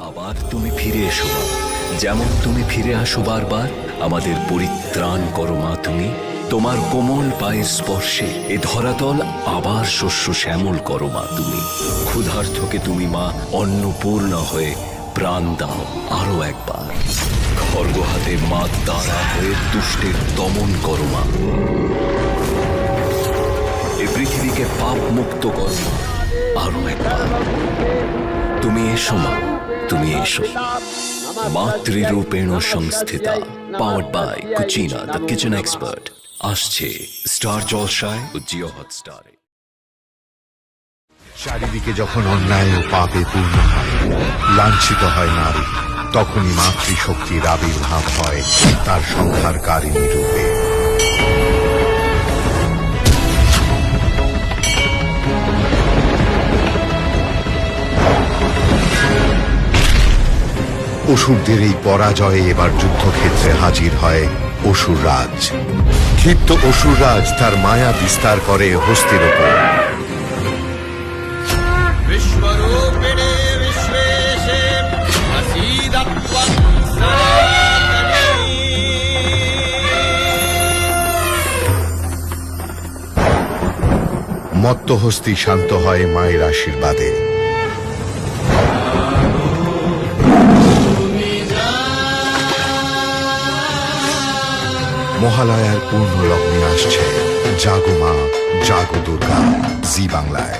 আবার তুমি ফিরে এসো মা, যেমন তুমি ফিরে আসো বারবার। আমাদের পরিত্রাণ করো মা তুমি, তোমার কোমল পায়ের স্পর্শে এ ধরাতল আবার শস্য শ্যামল করো মা তুমি। ক্ষুধার্থকে তুমি মা অন্নপূর্ণা হয়ে প্রাণ দাও আরো একবার। খর্গ হাতে মা তারা হয়ে দুষ্টের দমন করো মা। এ পৃথিবীকে পাপ মুক্ত করো মা আরো একবার। তুমি এসো মা, তুমি এসো। মাতৃরূপেণ সংস্থিতা, powered by Kutchina the kitchen expert, আসছে স্টার জলসায় ও জিও হটস্টারে। চারিদিকে যখন অন্যায় ও পাপে পূর্ণ হয়, লাঞ্ছিত হয় নারী, তখনই মাতৃশক্তির আবির্ভাব হয় তার সংহারকারিণী রূপে। অসুরদের এই পরাজয়ে এবার যুদ্ধক্ষেত্রে হাজির হয় অসুররাজ। ক্ষিপ্ত অসুররাজ তার মায়া বিস্তার করে হস্তির উপর। विश्वरूपिणे विश्वेशे प्रसीदत्वं सनातनी। মত্তহস্তি শান্ত হয় মায়ের আশীর্বাদে। মহালয়ার পূর্ণ লগ্নে আসছে জাগো মা, জাগো দুর্গা, জি বাংলায়।